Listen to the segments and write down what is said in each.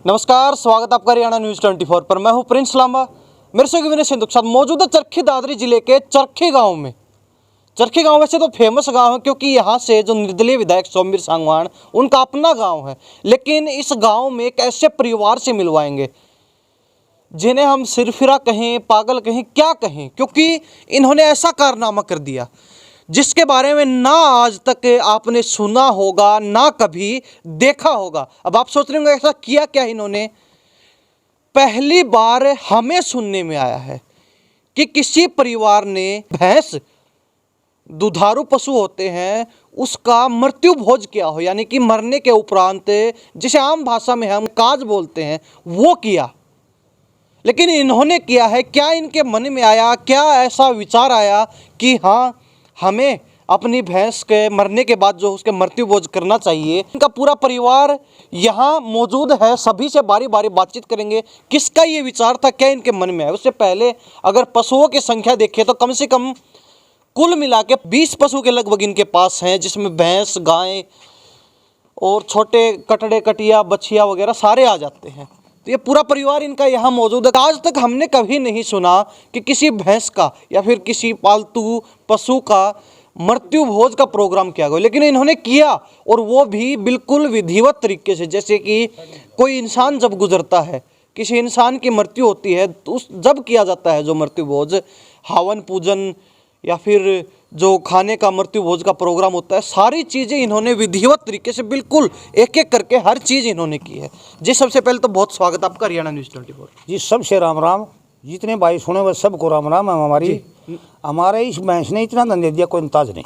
नमस्कार, स्वागत आपका हरियाणा न्यूज़ 24 पर। मैं हूं प्रिंस लांबा। मेरे से विनय सिंधु के साथ मौजूद है चरखी दादरी जिले के चरखी गांव में। चरखी गांव वैसे तो फेमस गांव है क्योंकि यहाँ से जो निर्दलीय विधायक सोमवीर सांगवान उनका अपना गांव है। लेकिन इस गांव में एक ऐसे परिवार से मिलवाएंगे जिन्हें हम सिरफिरा कहें, पागल कहें, क्या कहें, क्योंकि इन्होंने ऐसा कारनामा कर दिया जिसके बारे में ना आज तक आपने सुना होगा ना कभी देखा होगा। अब आप सोच रहे होंगे ऐसा किया क्या इन्होंने। पहली बार हमें सुनने में आया है कि किसी परिवार ने भैंस, दुधारू पशु होते हैं, उसका मृत्यु भोज किया हो, यानी कि मरने के उपरांत जिसे आम भाषा में हम काज बोलते हैं वो किया। लेकिन इन्होंने किया है क्या, इनके मन में आया क्या, ऐसा विचार आया कि हाँ हमें अपनी भैंस के मरने के बाद जो उसके मृत्यु भोज करना चाहिए। इनका पूरा परिवार यहाँ मौजूद है, सभी से बारी बारी बातचीत करेंगे किसका ये विचार था, क्या इनके मन में है। उससे पहले अगर पशुओं की संख्या देखें तो कम से कम कुल मिला के 20 पशु के लगभग इनके पास हैं, जिसमें भैंस, गाय और छोटे कटड़े, कटिया, बछिया वगैरह सारे आ जाते हैं। तो ये पूरा परिवार इनका यहाँ मौजूद है। आज तक हमने कभी नहीं सुना कि किसी भैंस का या फिर किसी पालतू पशु का मृत्यु भोज का प्रोग्राम किया गया, लेकिन इन्होंने किया, और वो भी बिल्कुल विधिवत तरीके से। जैसे कि कोई इंसान जब गुजरता है, किसी इंसान की मृत्यु होती है, तो उस जब किया जाता है जो मृत्यु भोज, हवन पूजन या फिर जो खाने का मृत्यु भोज का प्रोग्राम होता है, सारी चीज़ें इन्होंने विधिवत तरीके से बिल्कुल एक एक करके हर चीज़ इन्होंने की है। जी सबसे पहले तो बहुत स्वागत आपका हरियाणा न्यूज़ 24। जी सबसे राम राम। जितने भाई सुने वह सबको राम राम है। हमारे इस भैंस ने इतना धन दे दिया, कोई अंदाज नहीं।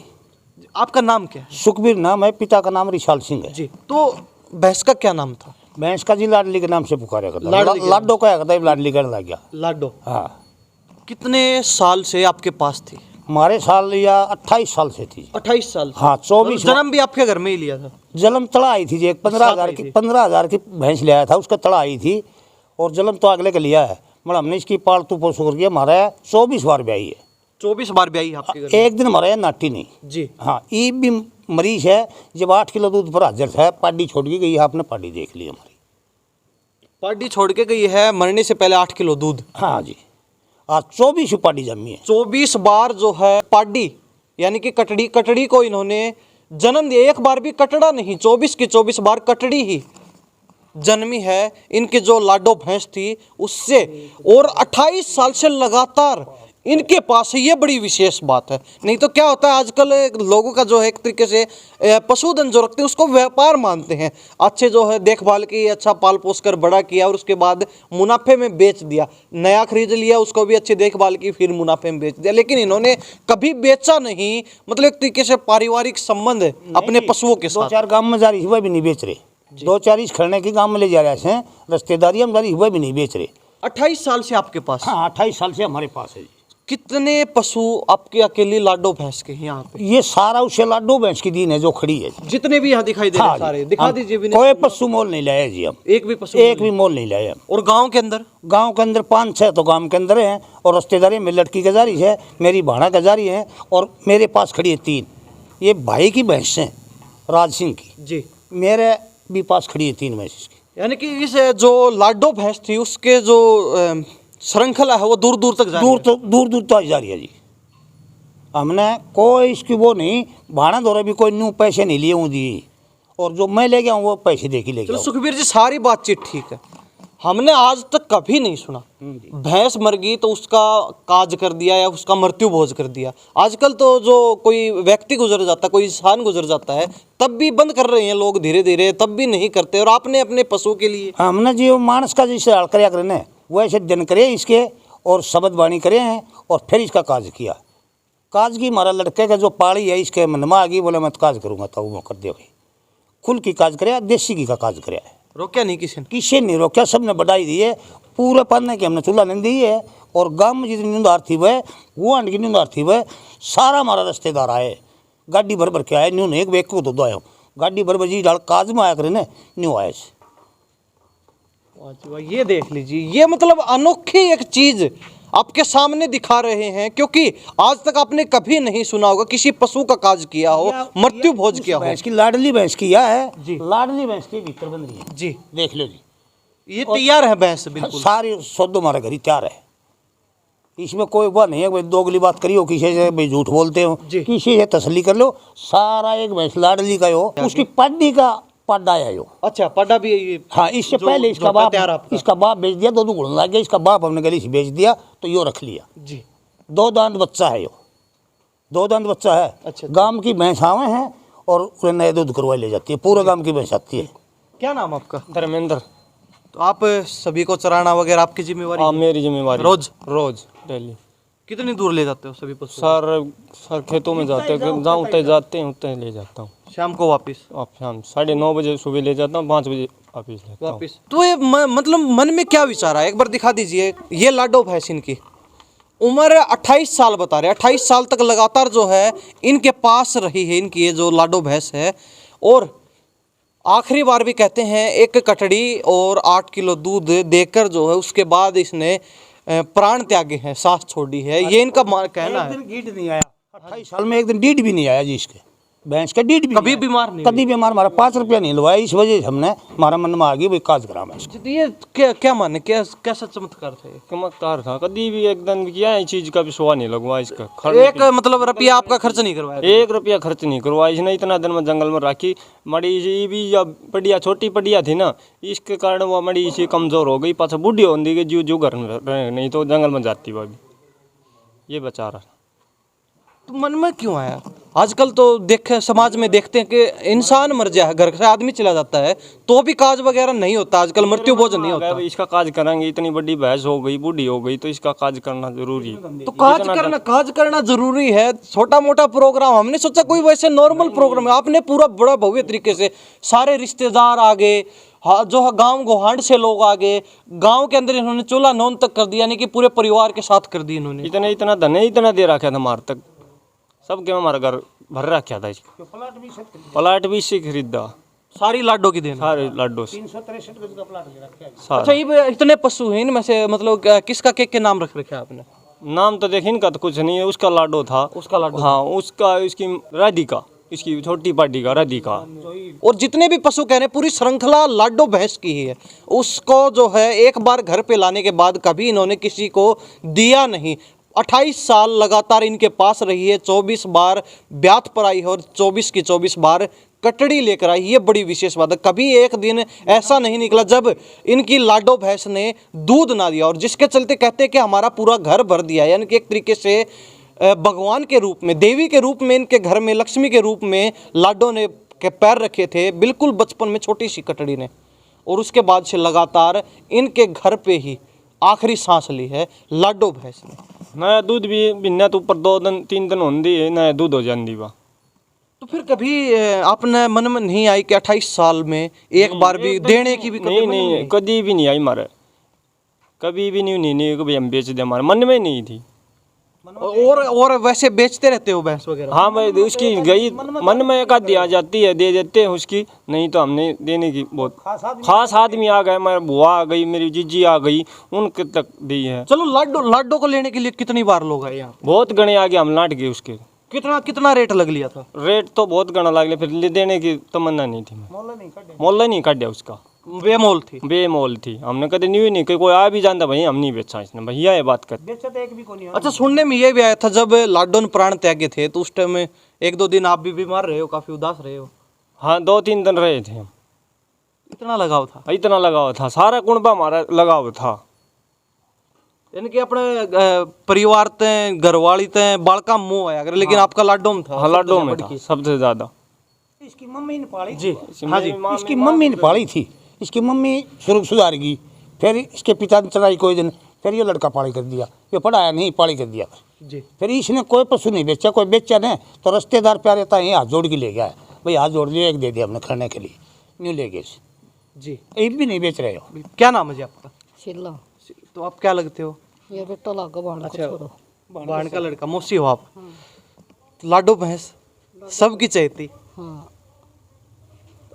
आपका नाम क्या है? सुखबीर नाम है, पिता का नाम रिशाल सिंह है। जी, तो भैंस का क्या नाम था? भैंस का जी लाडली के नाम से पुकारा करता, लाडो कहा करता है, लाडली कहने लग गया। लाडो। हाँ। कितने साल से आपके पास थी? हमारे साल या 28 साल से थी। 28 साल से? हाँ 24। जन्म भी आपके घर में ही लिया था? जन्म तड़ा आई थी जी, एक 15,000 की भैंस ले आया था, उसका तड़ा आई थी, और जन्म तो अगले के लिया है। मतलब हमने इसकी पालतू पोसू करके हमारा 24 बार ब्याही है। 24 बार ब्याही आपके घर? एक दिन हमारा नाटी नहीं जी। हाँ, ये भी मरीज है। जब 8 किलो दूध पर हाजिर था, पाडी छोड़ के गई है, आपने पाडी देख ली हमारी। पाडी छोड़ के गई है मरने से पहले 8 किलो दूध? हाँ जी। आज 24 पाडी जमी है। 24 बार जो है पाडी यानी कि कटड़ी को इन्होंने जन्म दिया। एक बार भी कटड़ा नहीं, 24 की 24 बार कटड़ी ही जन्मी है। इनके जो लाडो भैंस थी उससे, और 28 साल से लगातार इनके पास है। ये बड़ी विशेष बात है। नहीं तो क्या होता है आजकल लोगों का जो है एक तरीके से पशुधन जो रखते हैं उसको व्यापार मानते हैं। अच्छे जो है देखभाल की, अच्छा पाल पोस कर बड़ा किया और उसके बाद मुनाफे में बेच दिया। नया खरीद लिया, उसको भी अच्छी देखभाल की, फिर मुनाफे में बेच दिया। लेकिन इन्होंने कभी बेचा नहीं, मतलब एक तरीके से पारिवारिक संबंध अपने पशुओं के साथ। 2-4 गाँव में जा रही हुआ भी नहीं बेच रहे, 2-4 इस खड़ने के गाँव में ले जा रहे हैं, रिश्तेदारी हम जा रही हुआ भी नहीं बेच रहे। 28 साल से आपके पास? हाँ 28 साल से हमारे पास है। कितने पशु आपके अकेली लाडो भैंस के यहाँ पे? ये सारा उसे लाडो भैंस की दीन है जो खड़ी है। जितने भी यहाँ दिखाई दे रहे हैं सारे दिखा दीजिए। कोई पशु मोल नहीं लाया जी हम, एक भी पशु, एक भी मोल नहीं लाया। और गांव के अंदर? गांव के अंदर 5-6 तो गांव के अंदर हैं, और रिश्तेदारी में लड़की का जारी है, मेरी भाड़ा का जारी है, और मेरे पास खड़ी है 3। ये भाई की भैंस है राज सिंह की जी, मेरे भी पास खड़ी है 3 भैंस की। यानी कि इस जो लाडो भैंस थी उसके जो श्रृंखला है वो दूर दूर तक जा रही है? दूर दूर तक जा रही है जी। हमने कोई इसकी वो नहीं, भाड़ा दौरा भी कोई न्यू पैसे नहीं लिए हूँ दी, और जो मैं ले गया हूँ वो पैसे दे के ले गया। सुखबीर जी सारी बातचीत ठीक है, हमने आज तक कभी नहीं सुना भैंस मर गई तो उसका काज कर दिया या उसका मृत्यु भोज कर दिया। आजकल तो जो कोई व्यक्ति गुजर जाता है, कोई इंसान गुजर जाता है, तब भी बंद कर रहे हैं लोग धीरे धीरे, तब भी नहीं करते। और आपने अपने पशु के लिए? हमने जी मानस का जैसे हाल कराया करें वैसे दिन करे इसके, और शब्द वाणी करे हैं, और फिर इसका काज किया। काज की हमारा लड़के का जो पाड़ी है इसके मन में आ गई, बोले मैं तो काज करूँगा, तो वो कर दे भाई। खुल की काज करे, देसी की का काज करे। रोका नहीं किसी ने? किसी नहीं रोका, सबने बढ़ाई दी है। पूरे पन्ने की हमने चूल्हा नहीं दी है, और गाँव में जितनी नींदार थी वह, वो अंड की नींदार थी वह, सारा हमारा रिश्तेदार आए, गाड़ी भर भर के आए। न्यू नहीं एक वेक को दो आया, गाड़ी भर भर जी डाल काज में आया करे ने न्यू आए। ये देख लीजिए, ये मतलब अनोखी एक चीज आपके सामने दिखा रहे हैं, क्योंकि आज तक आपने कभी नहीं सुना होगा किसी पशु का काज किया हो, मृत्यु भोज किया हो। भैंस की लाडली भैंस किया है जी, लाडली भैंस की भीतर बन रही है जी, देख लो जी। ये तैयार है भैंस बिल्कुल? सारी शुद्ध हमारे घर ही तैयार है। इसमें कोई वह नहीं है भाई दोगली बात करियो किसी से, भाई झूठ बोलते हो, जी। किसी से तसल्ली कर लो। सारा एक भैंस लाडली का हो, उसकी पड्डी का पड्डा है यो। अच्छा, पड्डा भी ये? हाँ, इससे जो- पहले जो तैयार आपका? इसका बाप बेच दिया, दो घुड़ने लग गया। इसका बाप हमने गली से बेच दिया तो यो रख लिया। जी। 2 दांत बच्चा है यो, 2 दांत बच्चा है। अच्छा। गांव की भैंस आवे हैं और उन्हें नए दूध करवा ले जाती है, पूरे गांव की भैंस आती है। क्या नाम आपका? धर्मेंद्र। तो आप सभी को चराना वगैरह आपकी जिम्मेवारी हाँ, है? मेरी जिम्मेवारी। रोज? रोज डेली। कितनी दूर ले जाते हो सभी पशु? सर खेतों में जाते हैं, जहाँ उतने जाते हैं उतने ले जाता हूँ। शाम को वापस? आप शाम 9:30 बजे सुबह ले जाता हूँ, 5 बजे वापस लेता हूँ। वापस? तो ये मतलब मन में क्या विचार है, एक बार दिखा दीजिए। ये लाडो भैंस, इनकी उम्र 28 साल बता रहे, 28 साल तक लगातार जो है इनके पास रही है इनकी ये जो लाडो भैंस है। और आखिरी बार भी कहते हैं 1 कटड़ी और 8 किलो दूध देकर जो है उसके बाद इसने प्राण त्यागे हैं, सांस छोड़ी है, ये इनका कहना है। एक दिन डीड नहीं आया 28 साल में, एक दिन डीड भी नहीं आया जी इसके भैंस का। डीड भी कभी नहीं आया। बीमार नहीं कभी बीमार, हमारा 5 रुपया नहीं लवाया। इस वजह से हमने, हमारा मन में आ गई भाई काज करा मैं इसको। हुई। ये क्या माने, कैसा चमत्कार था ये? चमत्कार था, कभी भी एक दिन किया है चीज का भी सुहा नहीं लगवा इसका। एक मतलब रुपया आपका खर्च नहीं करवाया? 1 रुपया खर्च नहीं करवा इसने। इतना दिन में जंगल में रखी मड़ी सी भी, जब पड़िया छोटी पड़िया थी ना, इसके कारण वो मड़ी सी कमजोर हो गई, पाछा बूढ़ी होने की जो घर में रहे, नहीं तो जंगल में जाती वो भी। ये बेचारा। तो मन में क्यों आया? आजकल तो देखे समाज में देखते हैं कि इंसान मर जाए, घर से आदमी चला जाता है तो भी काज वगैरह नहीं होता, आजकल मृत्यु भोजन नहीं होता। इसका काज करेंगे, इतनी बड़ी भैंस हो गई, बूढ़ी हो गई, तो इसका काज करना जरूरी है। तो काज करना जरूरी है। छोटा मोटा प्रोग्राम हमने सोचा कोई वैसे नॉर्मल प्रोग्राम है, आपने पूरा बड़ा भव्य तरीके से सारे रिश्तेदार आ गए, हाँ, जो गांव गोहांड से लोग आ गए, गांव के अंदर इन्होंने चूल्हा नौन तक कर दिया, यानी कि पूरे परिवार के साथ कर दी इन्होंने। इतना धन इतना दे रखा था हमारे तक, सबके हमारा घर भर रखा था इसको। प्लाट भी इससे खरीदा, सारी लाडो की देन? सारे लाडो से। 363 गज का प्लाट ले रखा है। अच्छा, ये इतने पशु हैं, इनमें से मतलब किसका के नाम रख रखे आपने? नाम तो देखिए इनका तो कुछ नहीं है, उसका लाडो था। उसका लाडो? हाँ, उसका, इसकी राधिका, इसकी छोटी पार्टी का राधिका। और जितने भी पशु कह रहे हैं पूरी श्रृंखला लाडो भैंस की ही है। उसको जो है एक बार घर पे लाने के बाद कभी इन्होंने किसी को दिया नहीं। 28 साल लगातार इनके पास रही है, 24 बार ब्यात पर आई है और 24 की 24 बार कटड़ी लेकर आई। ये बड़ी विशेष बात है। कभी एक दिन ऐसा नहीं निकला जब इनकी लाडो भैंस ने दूध ना दिया, और जिसके चलते कहते हैं कि हमारा पूरा घर भर दिया। यानी कि एक तरीके से भगवान के रूप में, देवी के रूप में इनके घर में, लक्ष्मी के रूप में लाडो ने के पैर रखे थे बिल्कुल बचपन में, छोटी सी कटड़ी ने। और उसके बाद से लगातार इनके घर पे ही आखिरी सांस ली है लाडो भैंस ने। नया दूध भी बिन्ना तो ऊपर 2 दिन 3 दिन होती है, नया दूध हो जाती बा। तो फिर कभी आपने मन में नहीं आई कि 28 साल में एक बार भी देने की भी? नहीं, कभी भी नहीं आई हमारे, कभी भी नहीं कभी हम बेच दे, हमारे मन में नहीं थी। और वैसे बेचते रहते हो भैंस वगैरह? हाँ भाई, उसकी गई मन में एक आधी आ जाती है, दे देते हैं उसकी, नहीं तो हमने देने की बहुत खास आदमी आ गए, मेरी बुआ आ गई, मेरी जीजी आ गई, उनके तक दी है। चलो, लाडो को लेने के लिए कितनी बार लोग आए यहाँ? बहुत गणे आगे हम लाट गए उसके। कितना रेट लग लिया था? रेट तो बहुत गणा लग लिया, फिर देने की तमन्ना नहीं थी। मोल नहीं काटा उसका, बेमोल थी? बेमोल थी। हमने कभी नहीं कोई आ भी जानता भाई हम नहीं बेचा इसने, भैया ये बात कर। अच्छा, सुनने में ये भी आया था जब लाडो ने प्राण त्यागे थे तो उस टाइम में 1-2 दिन आप भी बीमार रहे हो, काफी उदास रहे हो? हाँ, 2-3 दिन रहे थे हम। इतना लगाव था? इतना लगाव था, सारा कुणबा हमारा लगाव था। यानी कि अपने परिवार ते, घरवाली ते, बालका मोह आया, लेकिन आपका लाडो में था? हाँ, लाडो में था सबसे ज्यादा। इसकी मम्मी ने पाली जी, हाँ जी, इसकी मम्मी ने पाली थी। इसकी मम्मी शुरू सुधार गई, फिर इसके पिता ने चलाई कोई दिन, फिर ये लड़का पाली कर दिया, ये पढ़ाया नहीं, पाली कर दिया जी। फिर इसने कोई पशु नहीं बेचा, कोई बेचा नहीं तो रिश्तेदार प्यारे था, ये हाथ जोड़ के ले गया है, भाई हाथ जोड़ लिया, एक दे दिया हमने खाने के लिए, न्यू ले गए जी। एक भी नहीं बेच रहे हो। क्या नाम है जी आपका? शिल्ला। तो आप क्या लगते हो? ये बेटा लागा बाण को छोड़ो। बाण का लड़का, मौसी हो आप? लाडो भैंस सबकी चाहती। हाँ,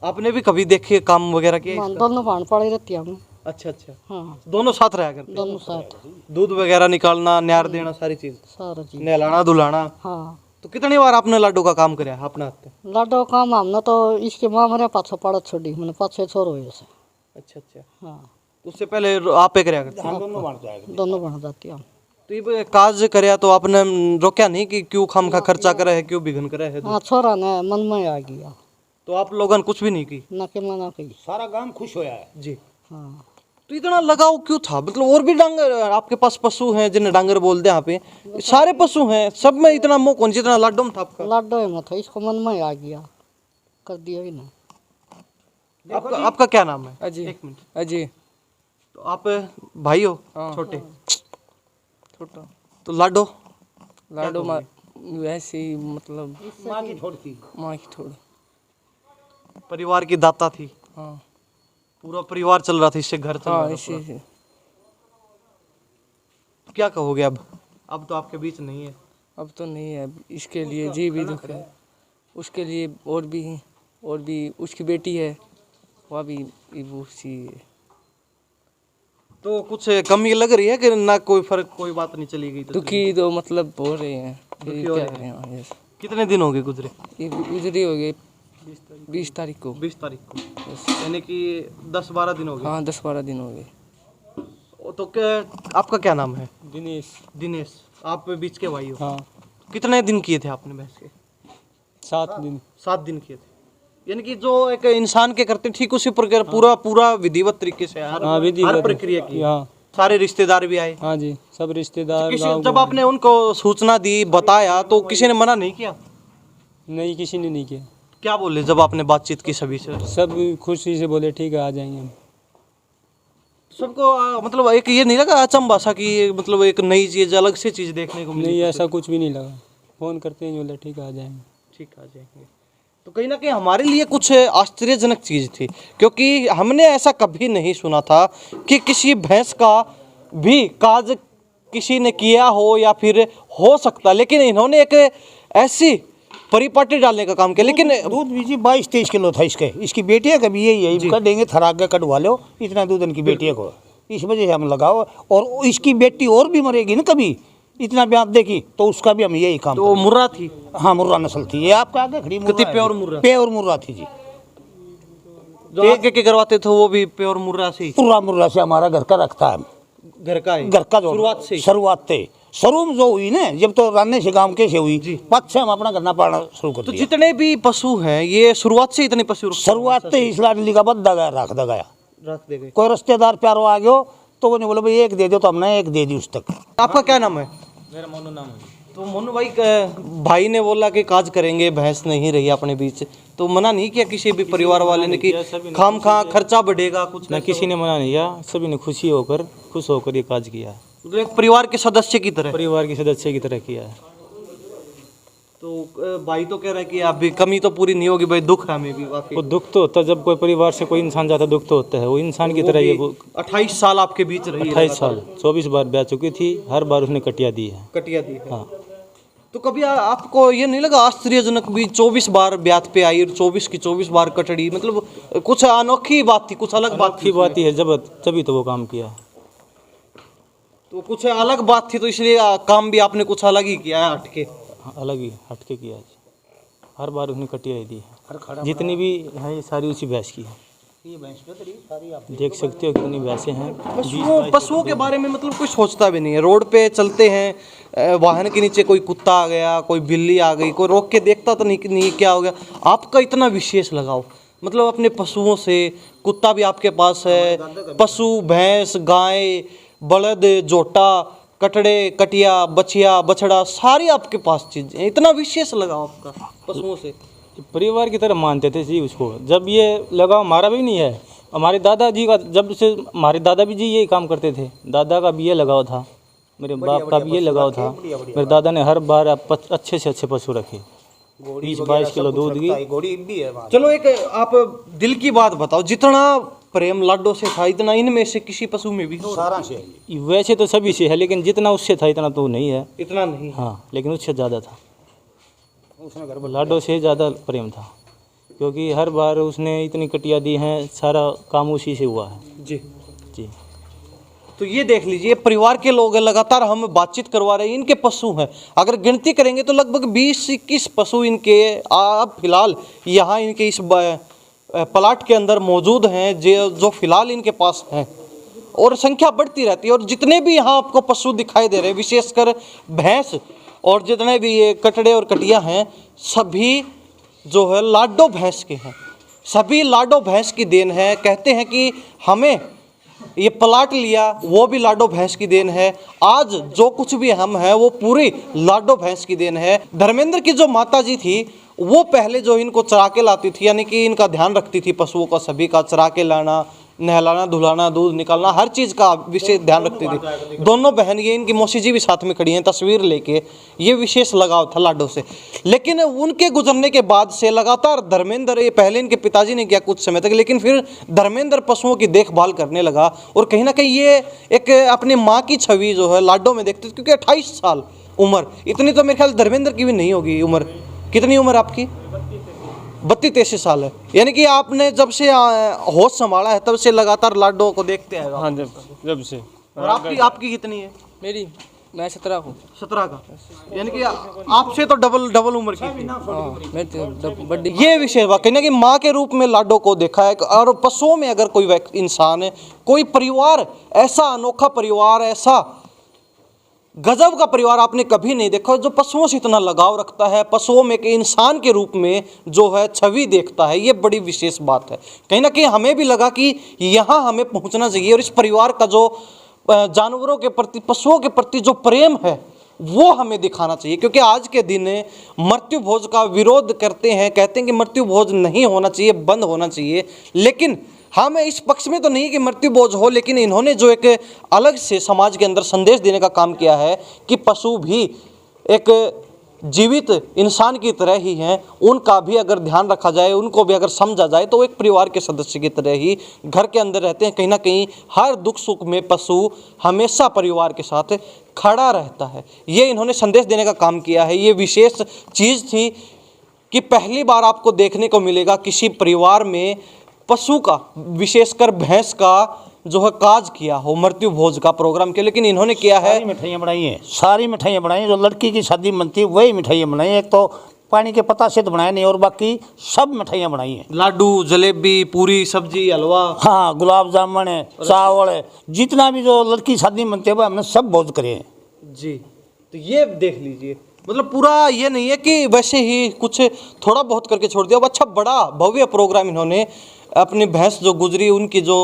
आपने भी कभी देखे काम वगैरह किए? मान दोनों बाण पड़े रहती हम। अच्छा अच्छा, हाँ, दोनों साथ रहा करते? दोनों साथ दूध वगैरह निकालना, न्यार देना, सारी चीज, सारा चीज। नहलाना धुलाना। हाँ, तो कितनी बार आपने लाडो का काम कराया अपना हाथ? लाडो काम हमने तो इसके माँ मेरे पाछो पड़ा छोड़ी, मैंने पाछे छोड़ो ऐसे। अच्छा अच्छा। हाँ, उससे पहले आप एक रहा करते? हम दोनों बांट जाएगा। दोनों बन जाती हम। तो ये काज करया तो आपने रोका नहीं कि क्यों खाम खा खर्चा करे है, क्यों बिघन करे है? हाँ छोरा ने मन में आ गया तो आप लोगों ने कुछ भी नहीं की? ना के मना की। सारा गांव खुश होया है जी। हाँ तो इतना लगाव क्यों था? मतलब और भी डांगर आपके पास पशु हैं जिन्हें डांगर बोलते हैं यहाँ पे, सारे पशु हैं, सब में इतना मोह कौन जितना लाडो में था आपका? लाडो ही मत है, इसको मन में आ गया कर दिया ही ना। आपका क्या नाम है? अजय। एक मिनट। अजय। तो आप भाई हो? हाँ। छोटे? छोटा तो लाडो? लाडो माँ वैसे ही मतलब माँ की छोड़ थी। माँ की थोड़ी। परिवार की दाता थी, हाँ पूरा परिवार चल रहा था, इससे घर चल रहा हाँ था इसी पूरा। से। क्या कहोगे अब? अब तो आपके बीच नहीं है। अब तो नहीं है, इसके लिए जी भी दुख है। उसके लिए और भी उसकी बेटी है, वह भी उसी। तो कुछ कमी लग रही है कि ना कोई फर्क, कोई बात नहीं चली गई? तो दुखी तो मतलब हो रहे हैं, दुखी फिर हो क्या रहे करें। हाँ, यस। कितने दिन हो गए गुजरे? ये गुजरी हो गई 20 तारीख को। 20 तारीख को, यस। यानी कि 10-12 दिन हो गए। हाँ 10-12 दिन हो गए। तो क्या आपका क्या नाम है? दिनेश। दिनेश। आप बीच के भाई हो? हाँ कितने दिन किए थे आपने भैंस के? 7 दिन। 7 दिन किए थे, यानी कि जो एक इंसान के करते ठीक उसी प्रकार पूरा विधिवत तरीके से हाँ विधिवत हर प्रक्रिया की। हाँ सारे रिश्तेदार भी आए? हाँ जी, सब रिश्तेदार। किसी गाँव जब के- आपने उनको सूचना दी, बताया, तो किसी ने मना नहीं किया? नहीं, किसी ने नहीं किया। क्या बोले जब आपने बातचीत की सभी से? सब खुशी से बोले ठीक है आ जाएंगे हम। सबको मतलब एक ये नहीं लगा अचंभा सा कि ये मतलब एक नई चीज, अलग से चीज देखने को मिली? नहीं ऐसा कुछ भी नहीं लगा, फोन करते हैं बोले ठीक है आ जाएंगे। ठीक आ जाएंगे। तो कहीं ना कहीं हमारे लिए कुछ आश्चर्यजनक चीज़ थी, क्योंकि हमने ऐसा कभी नहीं सुना था कि किसी भैंस का भी काज किसी ने किया हो या फिर हो सकता, लेकिन इन्होंने एक ऐसी परिपाटी डालने का काम किया। लेकिन दूध भी जी 22-23 किलो था इसके। इसकी बेटिया का भी यही है, कटेंगे थराक के कटवा लो, इतना दूध इनकी बेटिया को, इस वजह से हम लगाओ। और इसकी बेटी और भी मरेगी ना कभी, इतना ब्याज देगी तो उसका भी हम यही काम तो मुर्रा थी? हाँ मुर्रा नस्ल थी, ये आपके आगे खड़ी मुर्रा कितनी है। प्योर मुर्रा? प्योर मुर्रा थी जी। जो आगे के करवाते थे वो भी प्योर मुर्रा से? पूरा मुर्रा से हमारा घर का रखता है, घर का है? घर का जो शुरुआत से शुरू में जो हुई ना, जब तो रान्ने से गांव के से हुई, पद से हम अपना गन्ना पाना शुरू कर तो दिया। जितने भी पशु हैं ये शुरुआत से इतने पशु शुरुआत से इस लाडली का बद्दा गया रख दगाया। रख दे गए? कोई रिश्तेदार प्यारो आ गयो तो वो नहीं बोले भाई एक दे दो, तो हमने एक दे दी उस तक। आपका क्या नाम है? मेरा मोनू नाम है। तो मोनू भाई भाई ने बोला कि काज करेंगे, भैंस नहीं रही अपने बीच, तो मना नहीं किया किसी भी परिवार वाले ने कि खाम खा खर्चा बढ़ेगा कुछ? ना किसी ने मना नहीं किया, सभी ने खुश होकर ये काज किया है। मतलब एक परिवार के सदस्य की तरह? परिवार के सदस्य की तरह किया है। तो भाई तो कह रहा है कि अभी कमी तो पूरी नहीं होगी भाई, दुख है हमें भी वाकई। वो दुख तो होता है, जब कोई परिवार से कोई इंसान जाता है दुख तो होता है। वो इंसान की तरह ये 28 साल आपके बीच रही है? 28 साल 24 बार ब्याह चुकी थी, हर बार उसने कटिया दी है। कटिया दी है? हाँ। तो कभी आपको ये नहीं लगा आश्चर्यजनक भी 24 बार ब्यात पे आई और 24 की 24 बार कटड़ी? मतलब कुछ अनोखी बात थी, कुछ अलग बात की बात ही है, जब तभी तो वो काम किया। तो कुछ अलग बात थी तो इसलिए काम भी आपने कुछ अलग ही किया है हटके? हाँ, अलग ही हटके किया है। हर बार उसने कटिया ही दी है। जितनी भी है ये सारी उसी भैंस की है। देख सकते हो कितनी भैंसें हैं। पशुओं के बारे में मतलब कोई सोचता भी नहीं है। रोड पे चलते हैं, वाहन के नीचे कोई कुत्ता आ गया, कोई बिल्ली आ गई, कोई रोक के देखता तो नहीं क्या हो गया। आपका इतना विशेष लगाव मतलब अपने पशुओं से? कुत्ता भी आपके पास है, पशु भैंस गाय बलद जोटा कटड़े कटिया बछिया बछड़ा सारी आपके पास चीज़ें, इतना विशेष लगाव आपका पशुओं से? परिवार की तरह मानते थे जी उसको। जब ये लगाव हमारा भी नहीं है, हमारे दादाजी का, जब से हमारे दादा भी जी यही काम करते थे। दादा का भी ये लगाव था, मेरे बाप का भी ये लगाव था। मेरे दादा ने हर बार अच्छे से अच्छे पशु रखे, 20-22 किलो दूध की। चलो एक आप दिल की बात बताओ, जितना प्रेम लाडो से था इतना इनमें से किसी पशु में भी हो? सारा से वैसे तो सभी से है, लेकिन जितना उससे था इतना तो नहीं है। इतना नहीं? हाँ, लेकिन उससे ज़्यादा था। लाडो से ज़्यादा प्रेम था, क्योंकि हर बार उसने इतनी कटिया दी हैं, सारा काम उसी से हुआ है। जी जी। तो ये देख लीजिए परिवार के लोग हैं, लगातार हम बातचीत करवा रहे हैं। इनके पशु हैं, अगर गिनती करेंगे तो लगभग 20-21 पशु इनके अब फिलहाल यहाँ इनके इस प्लाट के अंदर मौजूद हैं, जो फिलहाल इनके पास हैं। और संख्या बढ़ती रहती है। और जितने भी यहाँ आपको पशु दिखाई दे रहे हैं, विशेषकर भैंस और जितने भी ये कटड़े और कटिया हैं, सभी जो है लाडो भैंस के हैं, सभी लाडो भैंस की देन है। कहते हैं कि हमें ये प्लाट लिया वो भी लाडो भैंस की देन है, आज जो कुछ भी हम हैं वो पूरी लाडो भैंस की देन है। धर्मेंद्र की जो माता जी थी वो पहले जो इनको चरा के लाती थी, यानी कि इनका ध्यान रखती थी पशुओं का, सभी का चरा के लाना, नहलाना, धुलाना, दूध निकालना, हर चीज़ का विशेष ध्यान रखती थी। दोनों बहन, ये इनकी मौसी जी भी साथ में खड़ी हैं तस्वीर लेके, ये विशेष लगाव था लाडो से। लेकिन उनके गुजरने के बाद से लगातार धर्मेंद्र, ये पहले इनके पिताजी ने किया कुछ समय तक, लेकिन फिर धर्मेंद्र पशुओं की देखभाल करने लगा। और कहीं ना कहीं ये एक अपनी माँ की छवि जो है लाडो में देखते थे, क्योंकि 28 साल उम्र, इतनी तो मेरे ख्याल धर्मेंद्र की भी नहीं होगी उम्र। कितनी उम्र आपकी? 32-33 साल है। यानी कि आपने जब से होश संभाला है तब से लगातार लाडो को देखते हैं। हाँ, जब से। और आपकी कितनी है? मेरी, मैं 17 हूँ। 17 का, यानी कि आपसे तो डबल उम्र की थी। मैं तो बड़ी। ये विशेष बात कहीं ना कि माँ के रूप में लाडो को देखा है। और पशुओं में अगर कोई इंसान है, कोई परिवार, ऐसा अनोखा परिवार, ऐसा गजब का परिवार आपने कभी नहीं देखा जो पशुओं से इतना लगाव रखता है, पशुओं में एक इंसान के रूप में जो है छवि देखता है। ये बड़ी विशेष बात है। कहीं ना कहीं हमें भी लगा कि यहाँ हमें पहुँचना चाहिए और इस परिवार का जो जानवरों के प्रति, पशुओं के प्रति जो प्रेम है वो हमें दिखाना चाहिए। क्योंकि आज के दिन मृत्यु भोज का विरोध करते हैं, कहते हैं कि मृत्यु भोज नहीं होना चाहिए, बंद होना चाहिए। लेकिन हम इस पक्ष में तो नहीं कि मृत्यु भोज हो, लेकिन इन्होंने जो एक अलग से समाज के अंदर संदेश देने का काम किया है कि पशु भी एक जीवित इंसान की तरह ही हैं, उनका भी अगर ध्यान रखा जाए, उनको भी अगर समझा जाए तो एक परिवार के सदस्य की तरह ही घर के अंदर रहते हैं। कहीं ना कहीं हर दुख सुख में पशु हमेशा परिवार के साथ खड़ा रहता है। ये इन्होंने संदेश देने का काम किया है। ये विशेष चीज़ थी कि पहली बार आपको देखने को मिलेगा किसी परिवार में पशु का, विशेषकर भैंस का जो है काज किया हो, मृत्यु भोज का प्रोग्राम किया। लेकिन इन्होंने किया है, सारी मिठाइयाँ बनाई हैं, सारी मिठाइयाँ बनाई हैं, जो लड़की की शादी बनती है वही मिठाइयाँ बनाई हैं। एक तो पानी के पत्ता से तो बनाया नहीं, और बाकी सब मिठाइयाँ बनाई हैं। लाडू, जलेबी, पूरी सब्जी, हलवा, हाँ, गुलाब जामुन है, चावल है, जितना भी जो लड़की शादी बनती है वो हमने सब भोज करे हैं जी। तो ये देख लीजिए, मतलब पूरा ये नहीं है कि वैसे ही कुछ थोड़ा बहुत करके छोड़ दिया। अब अच्छा बड़ा भव्य प्रोग्राम इन्होंने अपनी भैंस जो गुजरी उनकी जो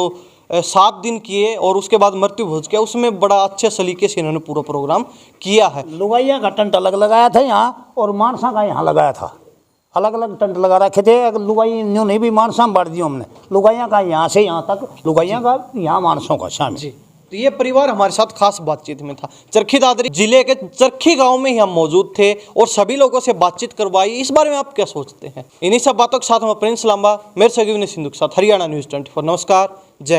7 दिन किए और उसके बाद मृत्यु भोज किया, उसमें बड़ा अच्छे सलीके से इन्होंने पूरा प्रोग्राम किया है। लुगाइयाँ का टेंट अलग लगाया था यहाँ, और मानसा का यहाँ लगाया था। अलग अलग टेंट लगा रखे थे। अगर लुगाई न्यू नहीं भी मानसा में बांट दिया हमने, लुगाइयाँ का यहाँ से यहाँ तक, लुगाइयाँ का यहाँ मानसों का शामिल जी। तो ये परिवार हमारे साथ खास बातचीत में था। चरखी दादरी जिले के चरखी गांव में ही हम मौजूद थे और सभी लोगों से बातचीत करवाई। इस बारे में आप क्या सोचते हैं? इन्हीं सब बातों के साथ हम प्रिंस लांबा, मेरे सहयोगी विनय सिंधु के साथ हरियाणा न्यूज़ 24। नमस्कार, जय।